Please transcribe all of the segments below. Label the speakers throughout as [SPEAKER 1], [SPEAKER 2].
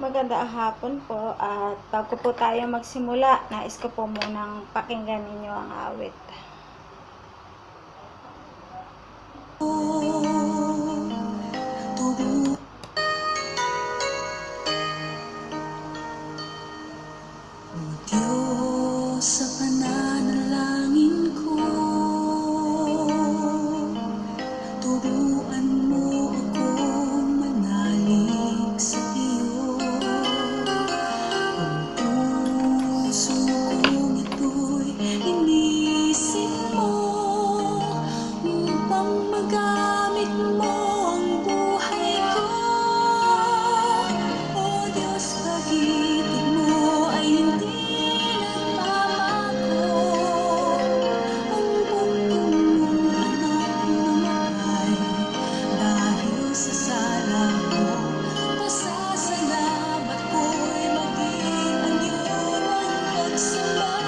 [SPEAKER 1] Magandang hapon po at bago po tayo magsimula, nais ko po munang pakinggan ninyo ang awit.
[SPEAKER 2] Diyos, sa pananalangin ko, turuan mo akong manalig sa iyo. Ang puso kong ito'y inisin mo, upang magamit mo ang buhay ko. O Diyos, pag-ibig mo ay hindi nagbabago. Ang buntong mong anak namatay dahil sa sala ko. Pasasalamat ko'y maging anyo ng pagsamba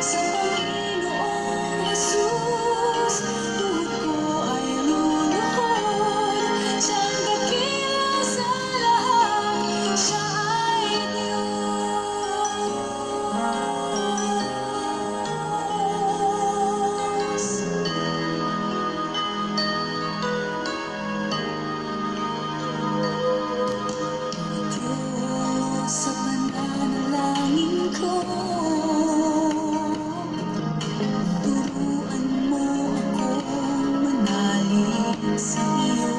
[SPEAKER 2] sa Panginoong Jesus. Tuhod ko ay luluhod, siyang dakila sa lahat, siya ay Diyos. Diyos, sa pananalangin ko, turuan mo akong manalig sa iyo.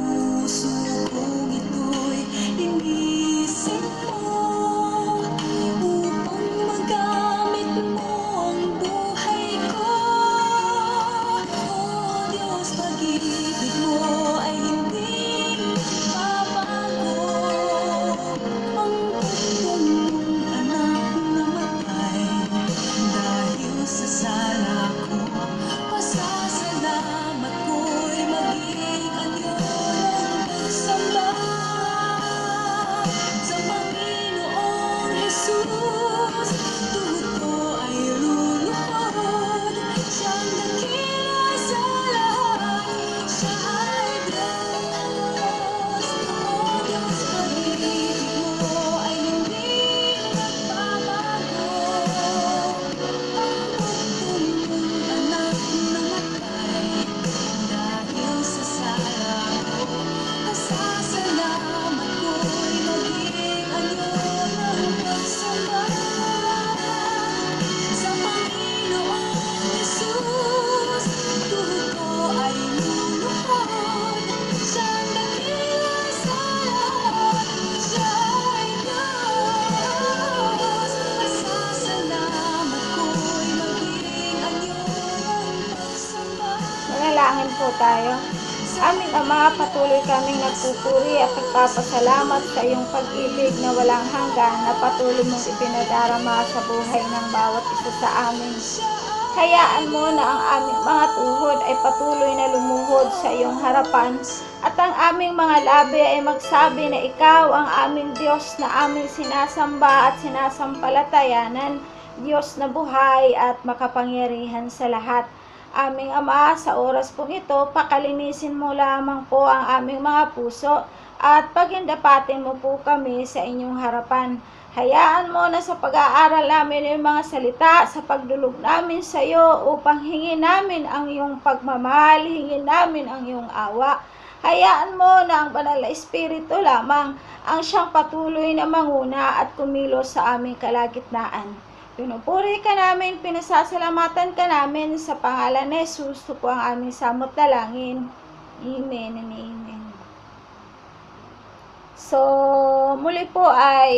[SPEAKER 2] Puso kong ito'y linisin mo, upang magamit mo ang buhay ko. O Diyos, pag-ibig mo ay hindi babago. Ang buntong mong anak namatay dahil sa sala ko. Pasasalamat ko'y maging anyo ng pagsamba sa Panginoong Jesus. Tuhod ko ay luluhod, siyang dakila sa lahat, siya ay Diyos. O Diyos, pag-ibig mo ay hindi nagbabago. Ang buntong mong anak namatay dahil sa sala ko. Pasasalamat ko'y maging anyo ng pagsamba sa Panginoong Jesus. Tuhod ko ay luluhod, siyang dakila sa lahat, siya ay Diyos. Pasasalamat ko'y maging anyo ng pagsamba.
[SPEAKER 1] Manalangin po tayo. Aming Ama, patuloy kaming nagpupuri at nagpapasalamat sa iyong pag-ibig na walang hanggan na patuloy mong ipinadarama sa buhay ng bawat isa sa amin. Hayaan mo na ang aming mga tuhod ay patuloy na lumuhod sa iyong harapan at ang aming mga labi ay magsabi na ikaw ang aming Diyos na aming sinasamba at sinasampalatayanan, Diyos na buhay at makapangyarihan sa lahat. Aming Ama, sa oras pong ito, pakalinisin mo lamang po ang aming mga puso at pagindapatin mo po kami sa inyong harapan. Hayaan mo na sa pag-aaral namin yung mga salita, sa pagdulog namin sa iyo upang hingin namin ang iyong pagmamahal, hingin namin ang iyong awa. Hayaan mo na ang Banal na Espiritu lamang ang siyang patuloy na manguna at kumilos sa aming kalagitnaan. Pinupuri ka namin, pinasasalamatan ka namin sa pangalan ni Jesus. Ito po ang aming samot dalangin. Amen and amen. So, muli po ay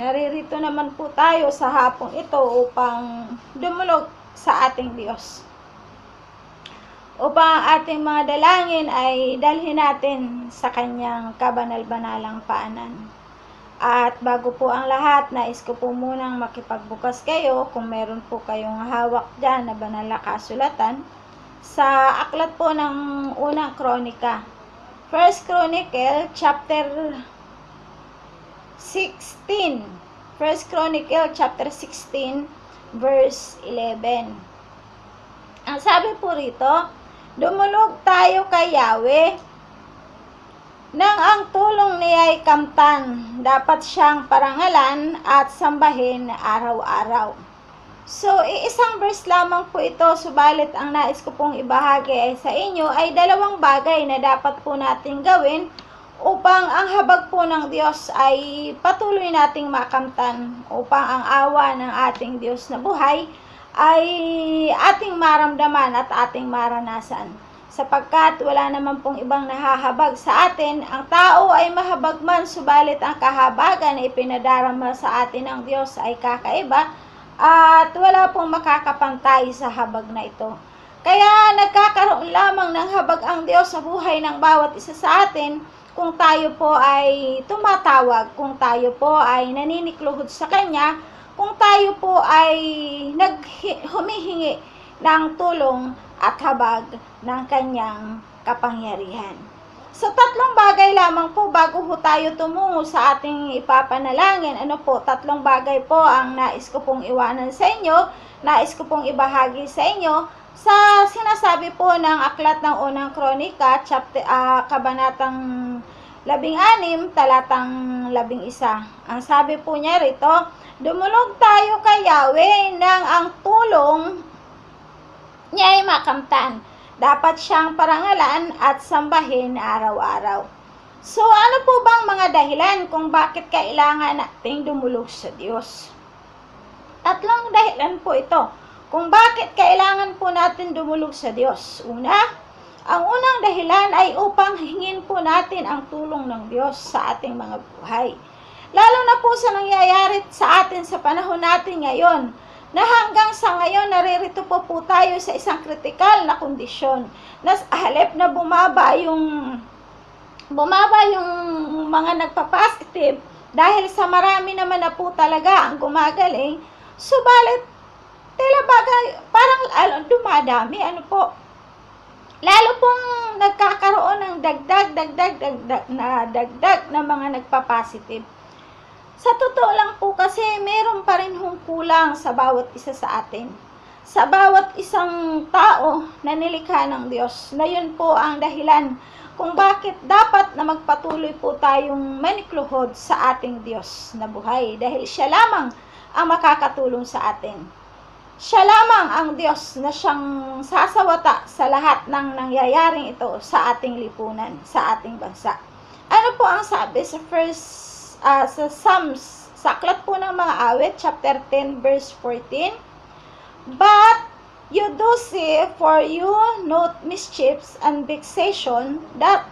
[SPEAKER 1] naririto naman po tayo sa hapong ito upang dumulog sa ating Diyos. Upang ang ating mga dalangin ay dalhin natin sa kanyang kabanal-banalang paanan. At bago po ang lahat, nais ko po munang makipagbukas kayo kung meron po kayong hawak dyan na banal na kasulatan sa aklat po ng unang kronika. First Chronicle chapter 16. First Chronicle chapter 16 verse 11. Ang sabi po rito, Dumulog tayo kay Yahweh nang ang tulong niya ay kamtan. Dapat siyang parangalan at sambahin araw-araw. So, iisang verse lamang po ito, subalit ang nais ko pong ibahagi ay sa inyo ay dalawang bagay na dapat po natin gawin upang ang habag po ng Diyos ay patuloy nating makamtan, upang ang awa ng ating Diyos na buhay ay ating maramdaman at ating maranasan. Sapagkat wala naman pong ibang nahahabag sa atin, ang tao ay mahabag man, subalit ang kahabagan na ipinadarama sa atin ng Diyos ay kakaiba at wala pong makakapantay sa habag na ito. Kaya nagkakaroon lamang ng habag ang Diyos sa buhay ng bawat isa sa atin kung tayo po ay tumatawag, kung tayo po ay naninikluhod sa Kanya, kung tayo po ay humihingi ng tulong at habag ng Kanyang kapangyarihan. So, tatlong bagay lamang po bago po tayo tumungo sa ating ipapanalangin. Tatlong bagay po ang nais ko pong iwanan sa inyo, nais ko pong ibahagi sa inyo sa sinasabi po ng aklat ng unang kronika, kabanatang 16, talatang 11. Ang sabi po niya rito, dumulog tayo kay Yahweh nang ang tulong niya ay makamtan. Dapat siyang parangalan at sambahin araw-araw. So, ano po bang mga dahilan kung bakit kailangan nating dumulog sa Diyos? Tatlong dahilan po ito kung bakit kailangan po natin dumulog sa Diyos. Una, ang unang dahilan ay upang hingin po natin ang tulong ng Diyos sa ating mga buhay. Lalo na po sa nangyayari sa atin sa panahon natin ngayon, na hanggang sa ngayon naririto po tayo sa isang kritikal na kondisyon na halip na bumaba yung mga nagpa-positive dahil sa marami naman na po talaga ang gumagaling, subalit tila bagay parang dumadami, lalo pong nagkakaroon ng dagdag na mga nagpa-positive. Sa totoo lang po kasi meron pa rin kulang sa bawat isa sa atin. Sa bawat isang tao na nilikha ng Diyos, na yun po ang dahilan kung bakit dapat na magpatuloy po tayong manikluhod sa ating Diyos na buhay. Dahil siya lamang ang makakatulong sa atin. Siya lamang ang Diyos na siyang sasawata sa lahat ng nangyayaring ito sa ating lipunan, sa ating bansa. Ano po ang sabi sa sa Psalms, sa aklat po ng mga awit, chapter 10, verse 14, but you do see, for you note mischiefs and vexation, that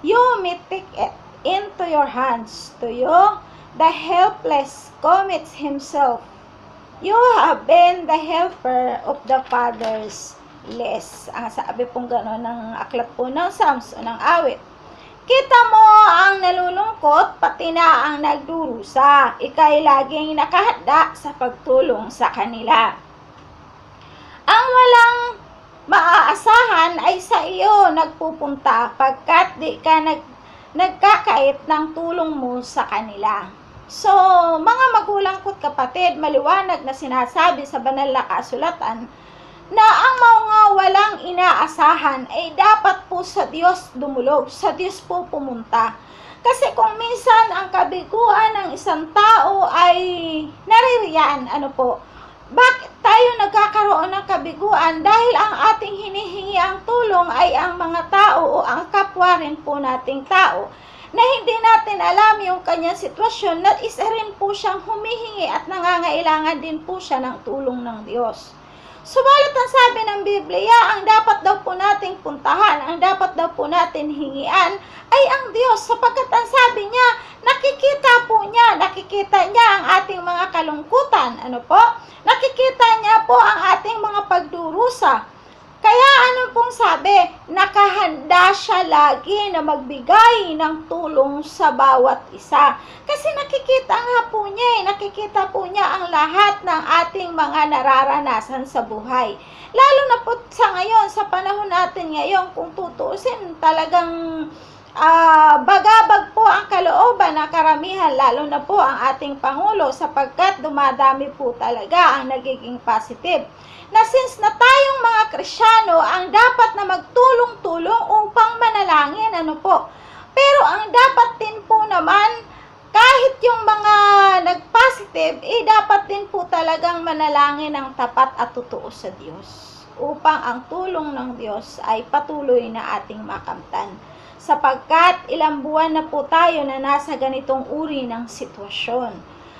[SPEAKER 1] you may take it into your hands. To you, the helpless commits himself. You have been the helper of the fatherless. Ang sabi pong gano'n ng aklat po ng Psalms o ng awit. Kita mo ang nalulungkot, pati na ang nagdurusa. Ika'y laging nakahanda sa pagtulong sa kanila. Ang walang maaasahan ay sa iyo nagpupunta pagkat di ka nagkakait ng tulong mo sa kanila. So, mga magulang ko't kapatid, maliwanag na sinasabi sa banal na kasulatan na ang mga walang inaasahan ay dapat po sa Diyos dumulog, sa Diyos po pumunta. Kasi kung minsan ang kabiguan ng isang tao ay naririyan, bakit tayo nagkakaroon ng kabiguan? Dahil ang ating hinihingi ang tulong ay ang mga tao o ang kapwa rin po nating tao na hindi natin alam yung kanyang sitwasyon, na isa rin po siyang humihingi at nangangailangan din po siya ng tulong ng Diyos. Subalit ang sabi ng Biblia, ang dapat daw po nating puntahan, ang dapat daw po natin hingian ay ang Diyos, sapagkat ang sabi niya, nakikita niya ang ating mga kalungkutan, nakikita niya po ang ating mga pagdurusa. Kaya pong sabi, nakahanda siya lagi na magbigay ng tulong sa bawat isa. Kasi nakikita niya ang lahat ng ating mga nararanasan sa buhay. Lalo na po sa ngayon, sa panahon natin ngayon, kung tutuusin, talagang bagabag po ang kalooban ng karamihan, lalo na po ang ating Pangulo, sapagkat dumadami po talaga ang nagiging positive. Na since na tayong mga Kristyano ang dapat na magtulong-tulong upang manalangin, pero ang dapat din po naman, kahit yung mga nag-positive, dapat din po talagang manalangin ng tapat at totoo sa Diyos, upang ang tulong ng Diyos ay patuloy na ating makamtan. Sapagkat ilang buwan na po tayo na nasa ganitong uri ng sitwasyon.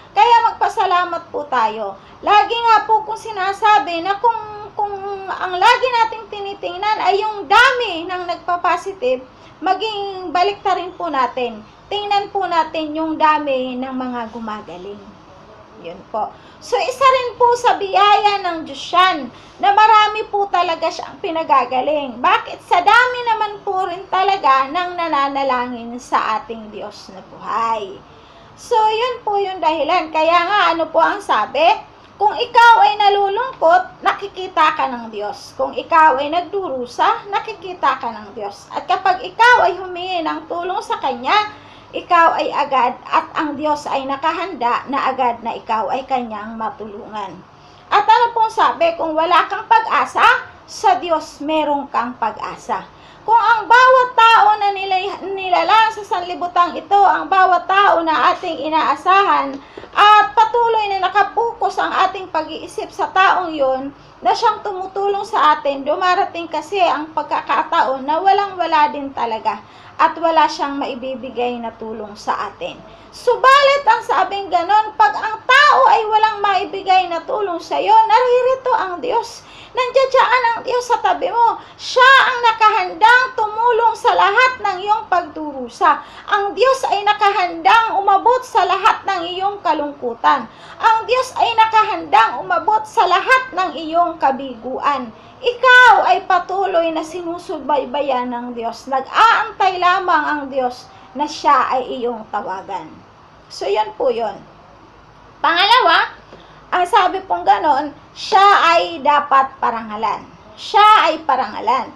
[SPEAKER 1] Kaya magpasalamat po tayo. Lagi nga po kung sinasabi na kung ang lagi nating tinitingnan ay yung dami ng nagpa-positive, maging baliktarin po natin. Tingnan po natin yung dami ng mga gumagaling. Yun po. So, isa rin po sa biyaya ng Diyos yan, na marami po talaga siyang pinagagaling. Bakit? Sa dami naman po rin talaga ng nananalangin sa ating Diyos na buhay. So, yun po yung dahilan. Kaya nga, ano po ang sabi? Kung ikaw ay nalulungkot, nakikita ka ng Diyos. Kung ikaw ay nagdurusa, nakikita ka ng Diyos. At kapag ikaw ay humingi ng tulong sa Kanya, ikaw ay agad at ang Diyos ay nakahanda na agad na ikaw ay Kanyang matulungan. At ano pong sabi? Kung wala kang pag-asa, sa Diyos merong kang pag-asa. Kung ang bawat tao na nilalang sa sanlibutang ito, ang bawat tao na ating inaasahan at patuloy na nakapokus ang ating pag-iisip sa taong yun na siyang tumutulong sa atin, dumarating kasi ang pagkakataon na walang-wala din talaga at wala siyang maibibigay na tulong sa atin. Subalit ang sabing ganon, pag ang tao ay walang maibigay na tulong sa iyo, naririto ang Diyos. Nandiyan ang Diyos sa tabi mo. Siya ang nakahandang tumulong sa lahat ng iyong pagdurusa. Ang Diyos ay nakahandang umabot sa lahat ng iyong kalungkutan. Ang Diyos ay nakahandang umabot sa lahat ng iyong kabiguan. Ikaw ay patuloy na sinusubaybayan ng Diyos. Nag-aantay lamang ang Diyos na siya ay iyong tawagan. So, yan po yun. Pangalawa, ang sabi pong ganon, siya ay dapat parangalan. Siya ay parangalan.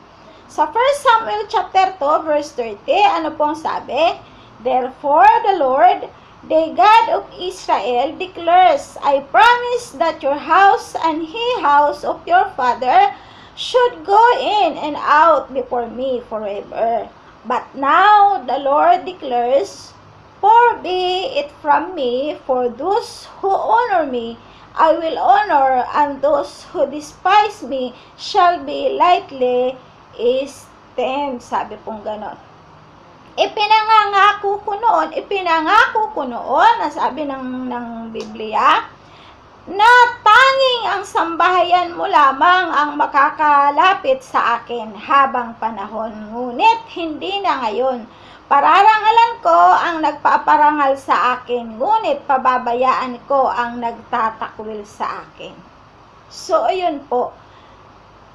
[SPEAKER 1] Sa 1 Samuel chapter 2, verse 30, ano pong sabi? Therefore, the Lord, the God of Israel, declares, I promise that your house and the house of your father should go in and out before me forever. But now the Lord declares, far be it from me, for those who honor me, I will honor, and those who despise me shall be lightly esteemed. Sabi pong ganon. Ipinangako ko noon, sabi ng Biblia, na tanging ang sambahayan mo lamang ang makakalapit sa akin habang panahon. Ngunit hindi na ngayon. Pararangalan ko ang nagpaparangal sa akin, ngunit pababayaan ko ang nagtatakwil sa akin. So, ayun po.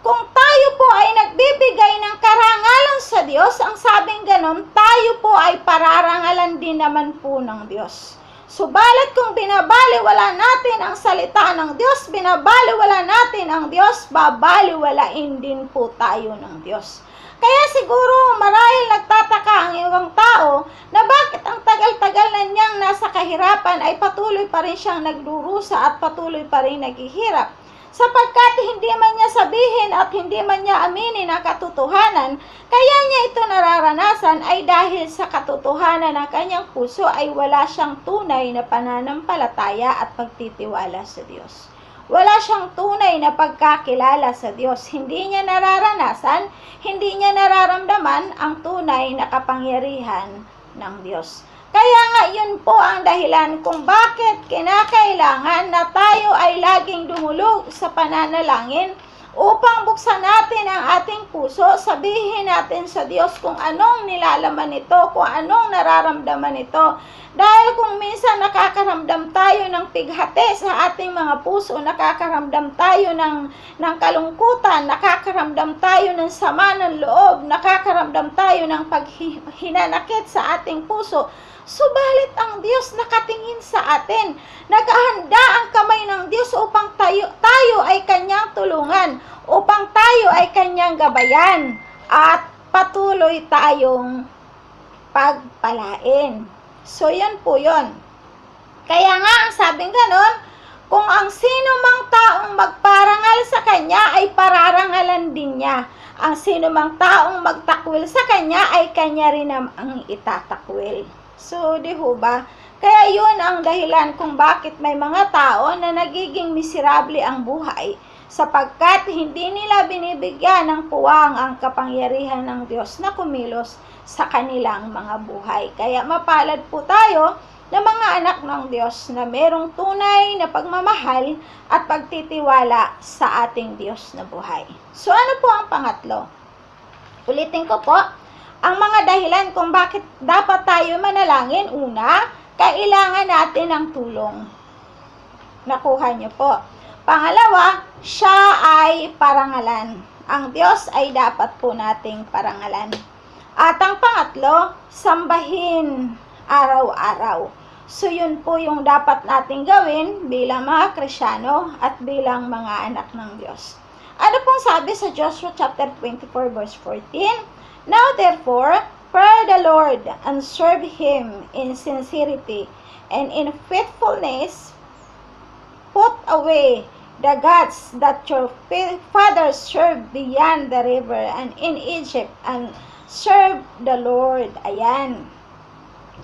[SPEAKER 1] Kung tayo po ay nagbibigay ng karangalan sa Diyos, ang sabing ganon, tayo po ay pararangalan din naman po ng Diyos. Subalit kung binabaliwala natin ang salita ng Diyos, binabaliwala natin ang Diyos, babaliwalain din po tayo ng Diyos. Kaya siguro marahil nagtataka ang ibang tao na bakit ang tagal-tagal na niyang nasa kahirapan ay patuloy pa rin siyang nagdurusa at patuloy pa rin naghihirap. Sapagkat hindi man niya sabihin at hindi man niya aminin ang katotohanan, kaya niya ito nararanasan ay dahil sa katotohanan ng kanyang puso ay wala siyang tunay na pananampalataya at pagtitiwala sa Diyos. Wala siyang tunay na pagkakilala sa Diyos. Hindi niya nararanasan, hindi niya nararamdaman ang tunay na kapangyarihan ng Diyos. Kaya nga yun po ang dahilan kung bakit kinakailangan na tayo ay laging dumulog sa pananalangin upang buksan natin ang ating puso, sabihin natin sa Diyos kung anong nilalaman nito, kung anong nararamdaman nito. Dahil kung minsan nakakaramdam tayo ng pighati sa ating mga puso, nakakaramdam tayo ng kalungkutan, nakakaramdam tayo ng sama ng loob, nakakaramdam tayo ng paghinanakit sa ating puso, subalit ang Diyos nakatingin sa atin. Naghahanda ang kamay ng Diyos upang tayo ay Kanyang tulungan, upang tayo ay Kanyang gabayan, at patuloy tayong pagpalain. So, yun po yun. Kaya nga, ang sabing ganon, kung ang sino mang taong magparangal sa kanya ay pararangalan din niya. Ang sino mang taong magtakwil sa kanya ay kanya rin ang itatakwil. So, di ho ba? Kaya yun ang dahilan kung bakit may mga tao na nagiging miserable ang buhay, sapagkat hindi nila binibigyan ng puwang ang kapangyarihan ng Diyos na kumilos sa kanilang mga buhay. Kaya mapalad po tayo na mga anak ng Diyos na merong tunay na pagmamahal at pagtitiwala sa ating Diyos na buhay. So ano po ang pangatlo? Ulitin ko po, ang mga dahilan kung bakit dapat tayo manalangin. Una, kailangan natin ng tulong. Nakuha niyo po. Pangalawa, siya ay parangalan. Ang Diyos ay dapat po nating parangalan. At ang pangatlo, sambahin araw-araw. So, yun po yung dapat nating gawin bilang mga Kristyano at bilang mga anak ng Diyos. Ano pong sabi sa Joshua chapter 24 verse 14? Now therefore, fear the Lord and serve Him in sincerity and in faithfulness. Put away the gods that your fathers served beyond the river and in Egypt and serve the Lord. Ayan.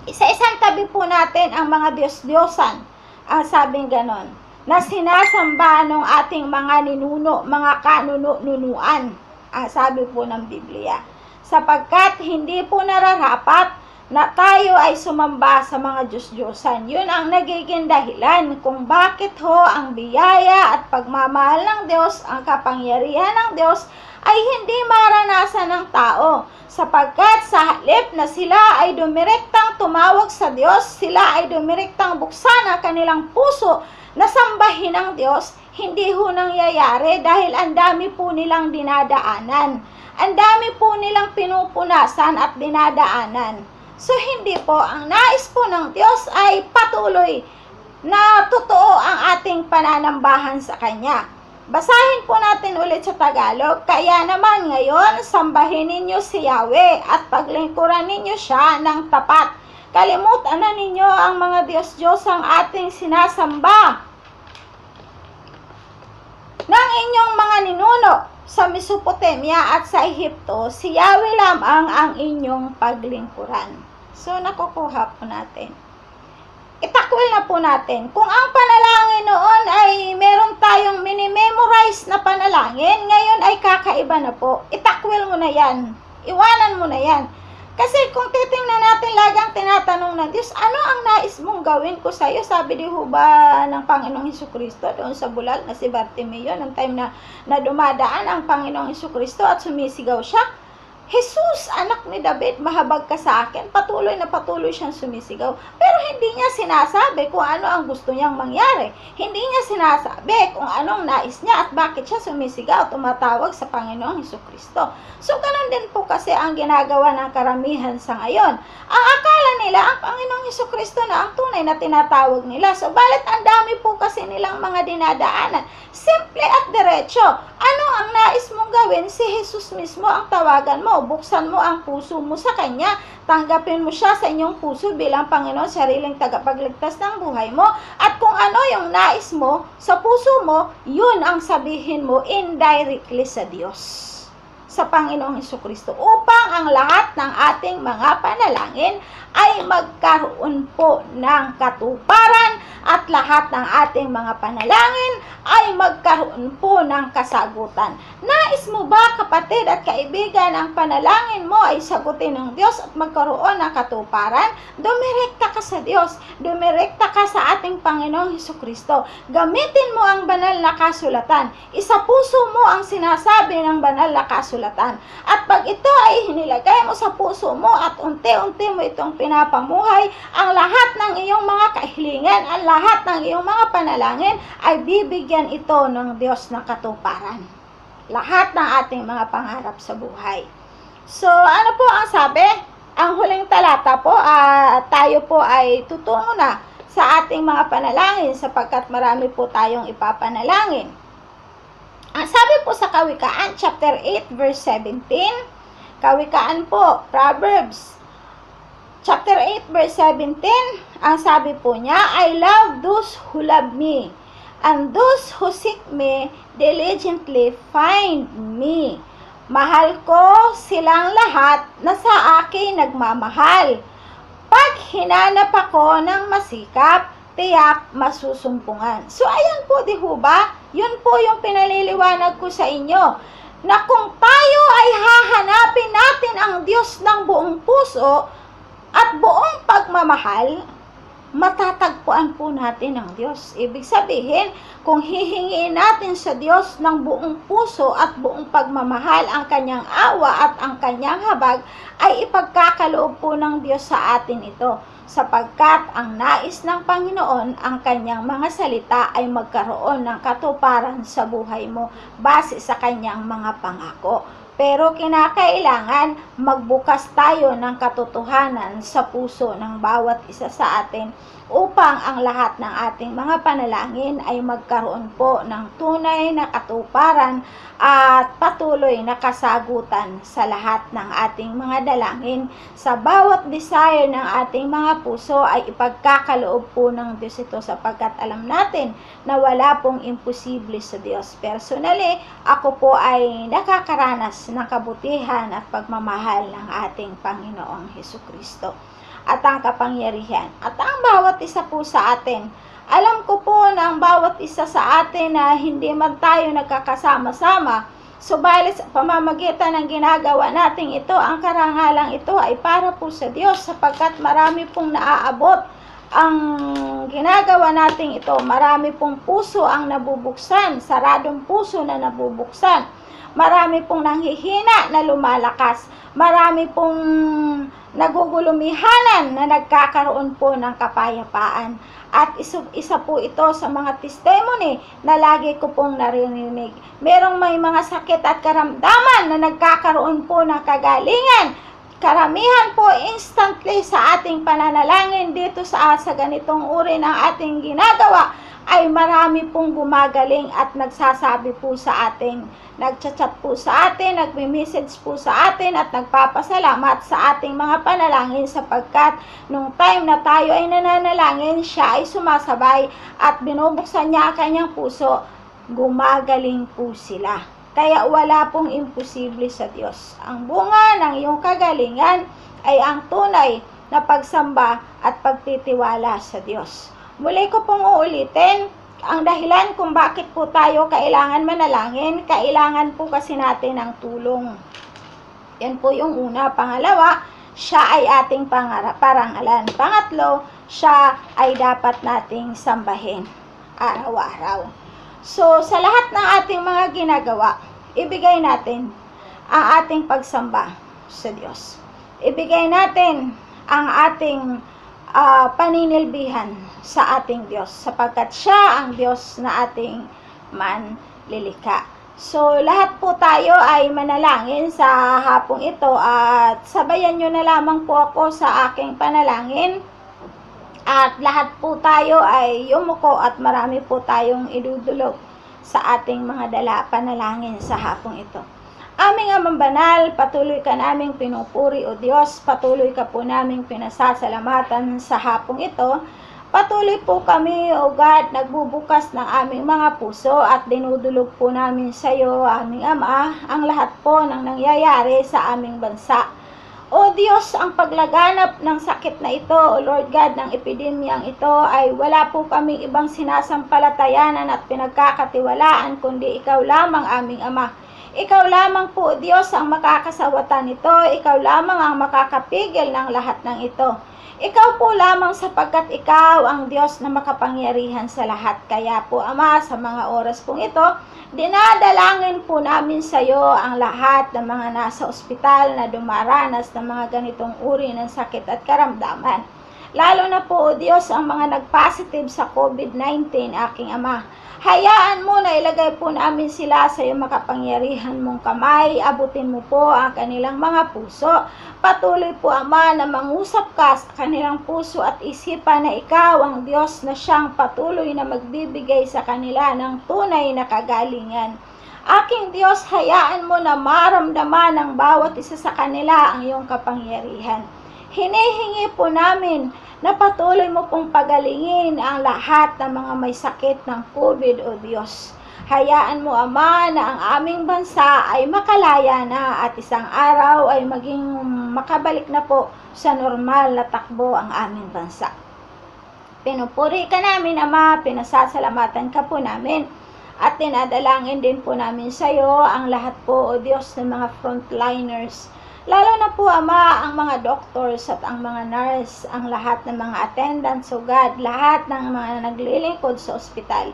[SPEAKER 1] Isa-isang tabi po natin ang mga Diyos-Diyosan, ang sabing ganon, na sinasamba ng ating mga ninuno, mga kanunuan, ang sabi po ng Biblia. Sapagkat hindi po nararapat na tayo ay sumamba sa mga Diyos-Diyosan. Yun ang nagiging dahilan kung bakit ho ang biyaya at pagmamahal ng Diyos, ang kapangyarihan ng Diyos ay hindi maranasan ng tao. Sapagkat sa halip na sila ay dumirektang tumawag sa Diyos, sila ay dumirektang buksan ang kanilang puso na sambahin ng Diyos, hindi ho nangyayari dahil ang dami po nilang dinadaanan. Ang dami po nilang pinupunasan at dinadaanan. So hindi po, ang nais po ng Diyos ay patuloy na totoo ang ating pananambahan sa Kanya. Basahin po natin ulit sa Tagalog. Kaya naman ngayon, sambahin ninyo si Yahweh at paglingkuran ninyo siya ng tapat. Kalimutan na ninyo ang mga Diyos-Diyos ang ating sinasamba ng inyong mga ninuno sa Mesopotamia at sa Ehipto. Si Yahweh lamang ang inyong paglingkuran. So, nakukuha po natin. Itakwil na po natin. Kung ang panalangin noon ay meron tayong minimemorize na panalangin, ngayon ay kakaiba na po. Itakwil mo na yan. Iwanan mo na yan. Kasi kung titingnan natin lagang tinatanong ng Diyos, ano ang nais mong gawin ko sa iyo? Sabi di ho ba ng Panginoong Hesukristo doon sa bulag na si Bartimeo, ng time na dumadaan ang Panginoong Hesukristo at sumisigaw siya, Jesus, anak ni David, mahabag ka sa akin. Patuloy na patuloy siyang sumisigaw. Pero hindi niya sinasabi kung ano ang gusto niyang mangyari. Hindi niya sinasabi kung anong nais niya at bakit siya sumisigaw, tumatawag sa Panginoong Hesukristo. So, ganun din po kasi ang ginagawa ng karamihan sa ngayon. Ang akala nila, ang Panginoong Hesukristo na ang tunay na tinatawag nila. So, balit ang dami po kasi nilang mga dinadaanan. Simple at diretso. Ano ang nais mong gawin? Si Jesus mismo ang tawagan mo. Buksan mo ang puso mo sa Kanya. Tanggapin mo siya sa inyong puso bilang Panginoon, sariling tagapagligtas ng buhay mo. At kung ano yung nais mo sa puso mo, yun ang sabihin mo indirectly sa Diyos, sa Panginoong Hesukristo, upang ang lahat ng ating mga panalangin ay magkaroon po ng katuparan at lahat ng ating mga panalangin ay magkaroon po ng kasagutan. Nais mo ba, kapatid at kaibigan, ang panalangin mo ay sagutin ng Diyos at magkaroon ng katuparan? Dumirekta ka sa Diyos. Dumirekta ka sa ating Panginoong Hesukristo. Gamitin mo ang banal na kasulatan. Isapuso mo ang sinasabi ng banal na kasulatan. At pag ito ay hinilagay mo sa puso mo at unti-unti mo itong pinapamuhay, ang lahat ng iyong mga kahilingan, ang lahat ng iyong mga panalangin ay bibigyan ito ng Diyos ng katuparan. Lahat ng ating mga pangarap sa buhay. So, ano po ang sabi? Ang huling talata po, tayo po ay tutungo na sa ating mga panalangin sapagkat marami po tayong ipapanalangin. Ang sabi po sa Kawikaan, chapter 8, verse 17, Kawikaan po, Proverbs chapter 8 verse 17, ang sabi po niya, I love those who love me, and those who seek me diligently find me. Mahal ko silang lahat na sa akin nagmamahal. Pag hinanap ako ng masikap, tiyak masusumpungan. So ayan po, di ho ba? Yun po yung pinaliliwanag ko sa inyo, na kung tayo ay hahanapin natin ang Diyos ng buong puso at buong pagmamahal, matatagpuan po natin ang Diyos. Ibig sabihin, kung hihingiin natin sa Diyos ng buong puso at buong pagmamahal ang kanyang awa at ang kanyang habag, ay ipagkakaloob po ng Diyos sa atin ito. Sapagkat ang nais ng Panginoon, ang kanyang mga salita ay magkaroon ng katuparan sa buhay mo base sa kanyang mga pangako. Pero kinakailangan magbukas tayo ng katotohanan sa puso ng bawat isa sa atin upang ang lahat ng ating mga panalangin ay magkaroon po ng tunay na katuparan at patuloy na kasagutan sa lahat ng ating mga dalangin. Sa bawat desire ng ating mga puso ay ipagkakaloob po ng Diyos ito, sapagkat alam natin na wala pong imposible sa Diyos. Personally, ako po ay nakakaranas ng kabutihan at pagmamahal ng ating Panginoong Hesukristo at ang kapangyarihan. At ang bawat isa po sa atin, alam ko po na ang bawat isa sa atin na hindi man tayo nagkakasama-sama, subalit sa pamamagitan ng ginagawa natin ito, ang karangalang ito ay para po sa Diyos, sapagkat marami pong naaabot ang ginagawa natin ito. Marami pong puso ang nabubuksan, saradong puso na nabubuksan. Marami pong nanghihina na lumalakas. Marami pong nagugulumihanan na nagkakaroon po ng kapayapaan. At isa po ito sa mga testimony na lagi ko pong narinig. Merong may mga sakit at karamdaman na nagkakaroon po ng kagalingan. Karamihan po instantly sa ating pananalangin dito sa ganitong uri ng ating ginagawa ay marami pong gumagaling at nagsasabi po sa atin, nagchat-chat po sa atin, nagme-message po sa atin at nagpapasalamat sa ating mga panalangin, sapagkat nung time na tayo ay nananalangin, siya ay sumasabay at binubuksan niya ang kanyang puso, gumagaling po sila. Kaya wala pong imposible sa Diyos. Ang bunga ng iyong kagalingan ay ang tunay na pagsamba at pagtitiwala sa Diyos. Muli ko pong uulitin, ang dahilan kung bakit po tayo kailangan manalangin, kailangan po kasi natin ng tulong. Yan po yung una. Pangalawa, siya ay ating parangalan. Pangatlo, siya ay dapat nating sambahin araw-araw. So, sa lahat ng ating mga ginagawa, ibigay natin ang ating pagsamba sa Diyos. Ibigay natin ang ating paninilbihan sa ating Diyos, sapagkat siya ang Diyos na ating manlilikha. So, lahat po tayo ay manalangin sa hapong ito at sabayan nyo na lamang po ako sa aking panalangin. At lahat po tayo ay yumuko at marami po tayong idudulog sa ating mga panalangin sa hapong ito. Aming Amang Banal, patuloy ka naming pinupuri o Diyos, patuloy ka po naming pinasasalamatan sa hapong ito. Patuloy po kami, O God, nagbubukas ng aming mga puso at dinudulog po namin sa iyo, aming Ama, ang lahat po ng nangyayari sa aming bansa. O Diyos, ang paglaganap ng sakit na ito, O Lord God, ng epidemyang ito, ay wala po kaming ibang sinasampalatayanan at pinagkakatiwalaan, kundi ikaw lamang, aming Ama. Ikaw lamang po, Diyos, ang makakasawatan nito. Ikaw lamang ang makakapigil ng lahat ng ito. Ikaw po lamang, sapagkat ikaw ang Diyos na makapangyarihan sa lahat. Kaya po, Ama, sa mga oras pong ito, dinadalangin po namin sa iyo ang lahat ng mga nasa ospital na dumaranas ng mga ganitong uri ng sakit at karamdaman. Lalo na po, O Diyos, ang mga nag-positive sa COVID-19, aking Ama. Hayaan mo na ilagay po namin sila sa iyong makapangyarihan mong kamay. Abutin mo po ang kanilang mga puso. Patuloy po, Ama, na mangusap ka sa kanilang puso at isipan na ikaw ang Diyos na siyang patuloy na magbibigay sa kanila ng tunay na kagalingan. Aking Diyos, hayaan mo na maramdaman ng bawat isa sa kanila ang iyong kapangyarihan. Hinihingi po namin na patuloy mo pong pagalingin ang lahat ng mga may sakit ng COVID, O Diyos. Hayaan mo, Ama, na ang aming bansa ay makalaya na at isang araw ay maging makabalik na po sa normal na takbo ang aming bansa. Pinupuri ka namin, Ama, pinasasalamatan ka po namin. At tinadalangin din po namin sa iyo ang lahat po, O Diyos, ng mga frontliners. Lalo na po, Ama, ang mga doctors at ang mga nurse, ang lahat ng mga attendants, O God, lahat ng mga naglilingkod sa ospital.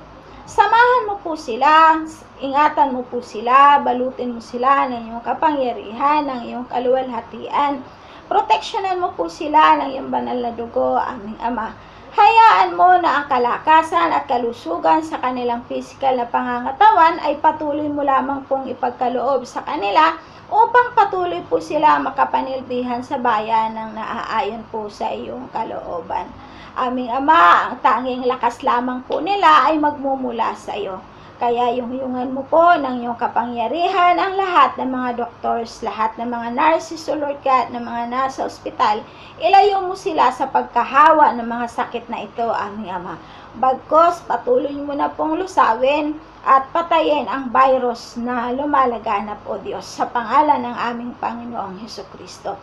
[SPEAKER 1] Samahan mo po sila, ingatan mo po sila, balutin mo sila ng iyong kapangyarihan, ng iyong kaluwalhatian. Proteksyonan mo po sila ng iyong banal na dugo, aming Ama. Hayaan mo na ang kalakasan at kalusugan sa kanilang physical na pangangatawan ay patuloy mo lamang pong ipagkaloob sa kanila upang patuloy po sila makapanilbihan sa bayan ng naaayon po sa iyong kalooban. Aming Ama, ang tanging lakas lamang po nila ay magmumula sa iyo. Kaya yung mo po ng iyong kapangyarihan ang lahat ng mga doctors, lahat ng mga nurses, O Lord God, ng mga nasa ospital. Ilayo mo sila sa pagkahawa ng mga sakit na ito, aming Ama. Bagkos, patuloy mo na pong lusawin at patayin ang virus na lumalaganap, O Diyos, sa pangalan ng aming Panginoong Hesukristo.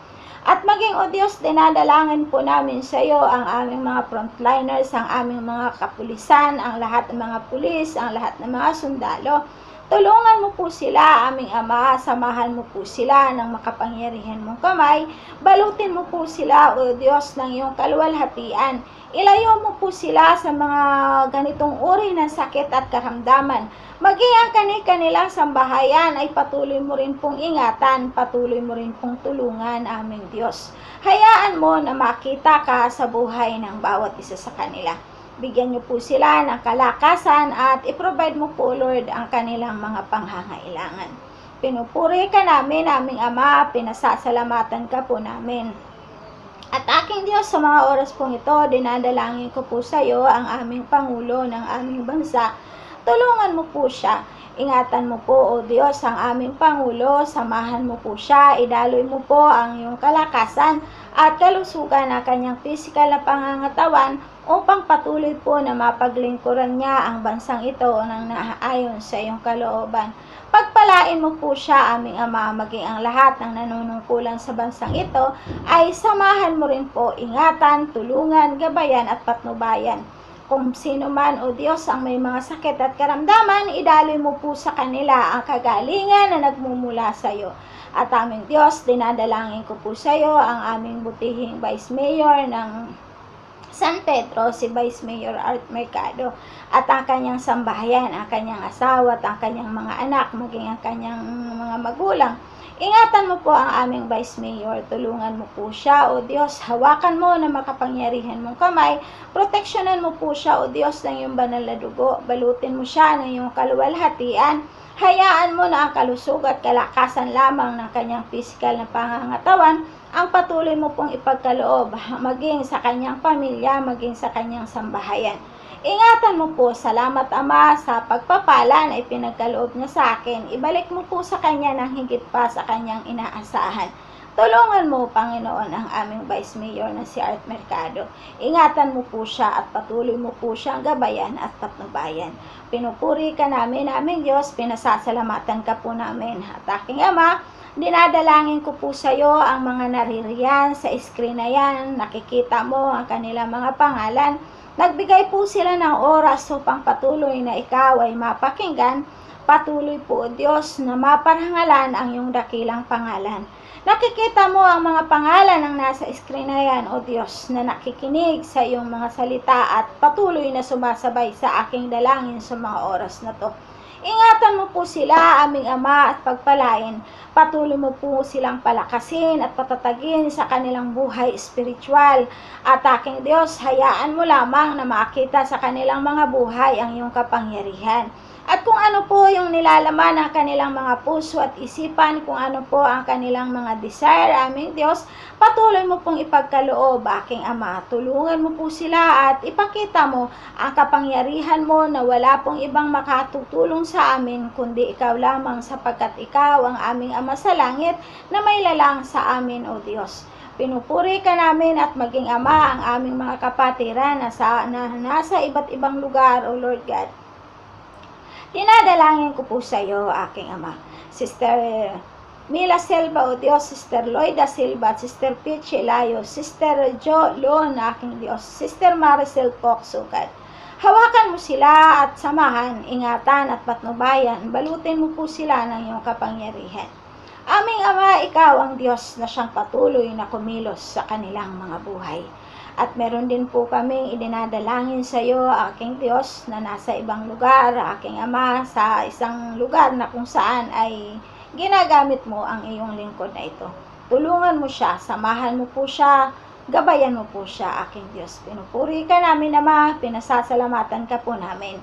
[SPEAKER 1] At maging, O Diyos, dinadalangin po namin sa iyo ang aming mga frontliners, ang aming mga kapulisan, ang lahat ng mga pulis, ang lahat ng mga sundalo. Tulungan mo po sila, aming Ama, samahan mo po sila ng makapangyarihan mong kamay. Balutin mo po sila, O Diyos, ng iyong kaluwalhatian. Ilayo mo po sila sa mga ganitong uri ng sakit at karamdaman. Maging ang kanilang sambahayan ay patuloy mo rin pong ingatan, patuloy mo rin pong tulungan, aming Diyos. Hayaan mo na makita ka sa buhay ng bawat isa sa kanila. Bigyan niyo po sila ng kalakasan at i-provide mo po, Lord, ang kanilang mga panghangailangan. Pinupuri ka namin, aming Ama, pinasasalamatan ka po namin. At aking Diyos, sa mga oras pong ito, dinadalangin ko po sa iyo ang aming Pangulo ng aming bansa. Tulungan mo po siya. Ingatan mo po, O Diyos, ang aming Pangulo. Samahan mo po siya. Idaloy mo po ang iyong kalakasan at kalusugan ng kanyang physical na pangangatawan upang patuloy po na mapaglingkuran niya ang bansang ito ng naaayon sa iyong kalooban. Pagpalain mo po siya, aming Ama, maging ang lahat ng nanunungkulan sa bansang ito ay samahan mo rin po, ingatan, tulungan, gabayan at patnubayan. Kung sino man, O Diyos, ang may mga sakit at karamdaman, idaloy mo po sa kanila ang kagalingan na nagmumula sa iyo. At aming Diyos, dinadalangin ko po sa iyo ang aming butihing Vice Mayor ng San Pedro, si Vice Mayor Art Mercado, at ang kanyang sambahayan, ang kanyang asawa at ang kanyang mga anak, maging ang kanyang mga magulang. Ingatan mo po ang aming Vice Mayor, tulungan mo po siya, O Diyos, hawakan mo na makapangyarihan mong kamay, proteksyonan mo po siya, O Diyos, ng iyong banal na dugo, balutin mo siya ng iyong kaluwalhatian, hayaan mo na ang kalusug at kalakasan lamang ng kanyang physical na pangangatawan, ang patuloy mo pong ipagkaloob, maging sa kanyang pamilya, maging sa kanyang sambahayan. Ingatan mo po, salamat Ama sa pagpapala na ipinagkaloob niya sa akin. Ibalik mo po sa kanya ng higit pa sa kanyang inaasahan. Tulungan mo, Panginoon, ang aming Vice Mayor na si Art Mercado. Ingatan mo po siya at patuloy mo po siyang gabayan at patnubayan. Pinupuri ka namin, aming Diyos, pinasasalamatan ka po namin. At aking Ama, dinadalangin ko po sa iyo ang mga naririyan sa screen na yan. Nakikita mo ang kanilang mga pangalan. Nagbigay po sila ng oras upang patuloy na ikaw ay mapakinggan. Patuloy po, O Diyos, na maparangalan ang iyong dakilang pangalan. Nakikita mo ang mga pangalan ng nasa screen na yan, O Diyos, na nakikinig sa iyong mga salita at patuloy na sumasabay sa aking dalangin sa mga oras na to. Ingatan mo po sila, aming Ama, at pagpalain. Patuloy mo po silang palakasin at patatagin sa kanilang buhay espiritual. At aking Diyos, hayaan mo lamang na makita sa kanilang mga buhay ang iyong kapangyarihan. At kung ano po yung nilalaman ng kanilang mga puso at isipan, kung ano po ang kanilang mga desire, aming Diyos, patuloy mo pong ipagkaloob, aking Ama. Tulungan mo po sila at ipakita mo ang kapangyarihan mo na wala pong ibang makatutulong sa amin, kundi ikaw lamang, sapagkat ikaw ang aming Ama sa langit na may lalang sa amin, O Diyos. Pinupuri ka namin at maging Ama ang aming mga kapatiran na nasa iba't ibang lugar, O Lord God. Dinadalangin ko po sa iyo, aking Ama. Sister Mila Silva, O Diyos, Sister Loida Silva, Sister Pichi Layo, Sister Jo Lon, aking Diyos, Sister Maricel Fox, O God. Hawakan mo sila at samahan, ingatan at patnubayan, balutin mo po sila ng iyong kapangyarihan. Aming Ama, ikaw ang Diyos na siyang patuloy na kumilos sa kanilang mga buhay. At meron din po kaming idinadalangin sa iyo, aking Diyos, na nasa ibang lugar, aking Ama, sa isang lugar na kung saan ay ginagamit mo ang iyong lingkod na ito. Tulungan mo siya, samahan mo po siya, gabayan mo po siya, aking Diyos. Pinupuri ka namin, Ama, pinasasalamatan ka po namin.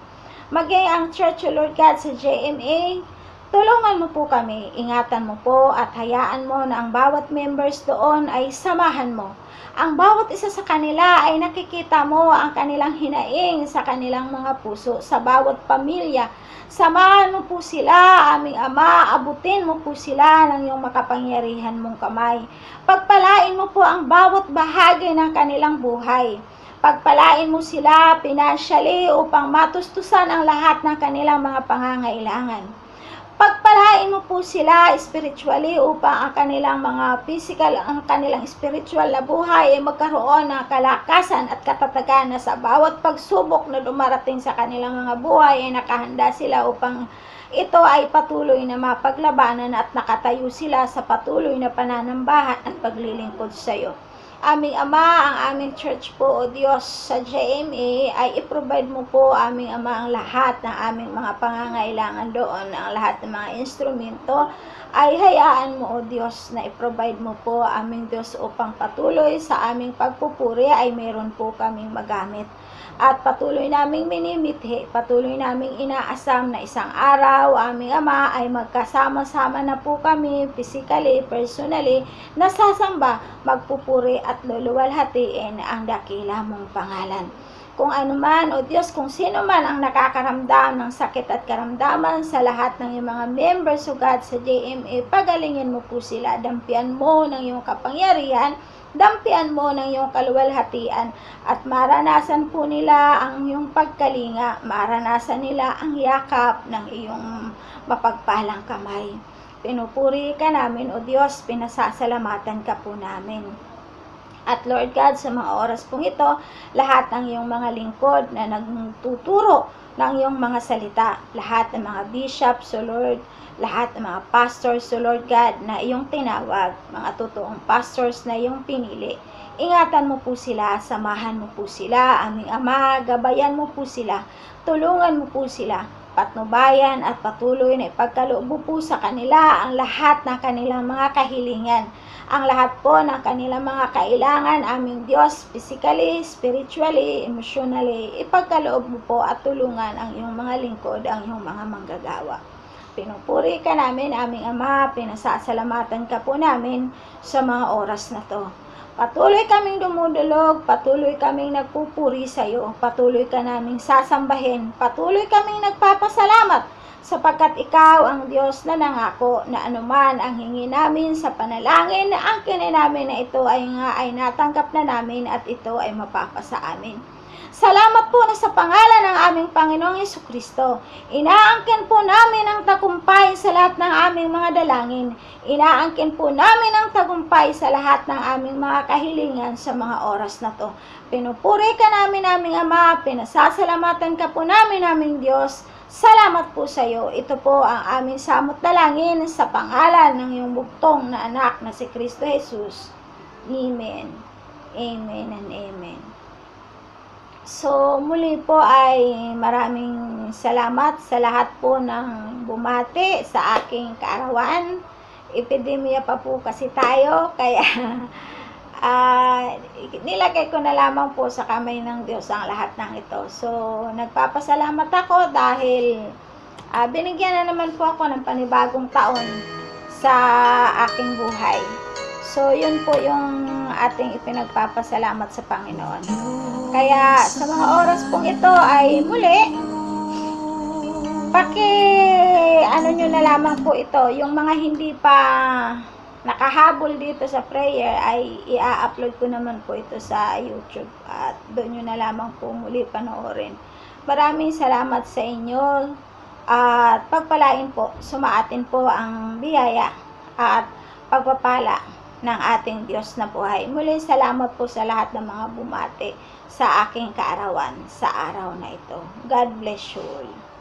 [SPEAKER 1] Maging ang Church, O Lord God, sa JMA, tulungan mo po kami, ingatan mo po at hayaan mo na ang bawat members doon ay samahan mo. Ang bawat isa sa kanila ay nakikita mo ang kanilang hinaing sa kanilang mga puso, sa bawat pamilya. Samahan mo po sila, aming Ama, abutin mo po sila ng iyong makapangyarihan mong kamay. Pagpalain mo po ang bawat bahagi ng kanilang buhay. Pagpalain mo sila pinansyali upang matustusan ang lahat ng kanilang mga pangangailangan. Pagpalain mo po sila spiritually upang ang kanilang mga physical, ang kanilang spiritual na buhay ay magkaroon ng kalakasan at katatagan na sa bawat pagsubok na dumarating sa kanilang mga buhay ay nakahanda sila upang ito ay patuloy na mapaglabanan at nakatayo sila sa patuloy na pananambahan at paglilingkod sa iyo. Aming Ama, ang aming church po, O Diyos, sa JMA ay i-provide mo po, aming Ama, ang lahat ng aming mga pangangailangan doon, ang lahat ng mga instrumento ay hayaan mo, O Diyos, na i-provide mo po, aming Diyos, upang patuloy sa aming pagpupuri ay meron po kaming magamit. At patuloy naming minimithi, patuloy naming inaasam na isang araw, aming Ama, ay magkasama-sama na po kami, physically, personally, nasasamba, magpupuri at luluwalhatiin ang dakila mong pangalan. Kung ano man, O Diyos, kung sino man ang nakakaramdam ng sakit at karamdaman sa lahat ng iyong mga members, O God, sa JMA, pagalingin mo po sila, dampian mo ng iyong kapangyarihan, dampian mo ng iyong kaluwalhatian at maranasan po nila ang iyong pagkalinga, maranasan nila ang yakap ng iyong mapagpalang kamay. Pinupuri ka namin, O Diyos, pinasasalamatan ka po namin. At Lord God, sa mga oras pong ito, lahat ng iyong mga lingkod na nagtuturo ng iyong mga salita, lahat ng mga bishops, O Lord, lahat ng mga pastors, O Lord God, na iyong tinawag, mga totoong pastors na iyong pinili, ingatan mo po sila, samahan mo po sila, aming Ama, gabayan mo po sila, tulungan mo po sila, patnubayan at patuloy na ipagkaloob mo po sa kanila ang lahat ng kanilang mga kahilingan, ang lahat po ng kanilang mga kailangan, aming Diyos, physically, spiritually, emotionally, ipagkaloob mo po at tulungan ang iyong mga lingkod, ang iyong mga manggagawa. Pinupuri ka namin, aming Ama, pinasasalamatan ka po namin sa mga oras na to. Patuloy kaming dumudulog, patuloy kaming nagpupuri sa iyo, patuloy ka naming sasambahin, patuloy kaming nagpapasalamat sapagkat ikaw ang Diyos na nangako na anuman ang hingi namin sa panalangin, ang kinay namin na ito ay natanggap na namin at ito ay mapapasa amin. Salamat po na sa pangalan ng aming Panginoong Hesukristo. Inaangkin po namin ang tagumpay sa lahat ng aming mga dalangin. Inaangkin po namin ang tagumpay sa lahat ng aming mga kahilingan sa mga oras na to. Pinupuri ka namin, aming Ama, pinasasalamatan ka po namin, aming Diyos. Salamat po sa iyo. Ito po ang aming samot dalangin sa pangalan ng iyong bugtong na anak na si Kristo Jesus. Amen. Amen and amen. So, muli po ay maraming salamat sa lahat po ng bumati sa aking kaarawan. Epidemya pa po kasi tayo, kaya nilagay ko na lamang po sa kamay ng Diyos ang lahat ng ito. So, nagpapasalamat ako dahil binigyan na naman po ako ng panibagong taon sa aking buhay. So, yun po yung ating ipinagpapasalamat sa Panginoon. Kaya, sa mga oras pong ito ay muli, ano nyo na lamang po ito, yung mga hindi pa nakahabol dito sa prayer ay i-upload ko naman po ito sa YouTube at doon nyo na lamang po muli panoorin. Maraming salamat sa inyo at pagpalain po, sumaatin po ang biyaya at pagpapala ng ating Diyos na buhay. Muli salamat po sa lahat ng mga bumati sa aking kaarawan sa araw na ito. God bless you all.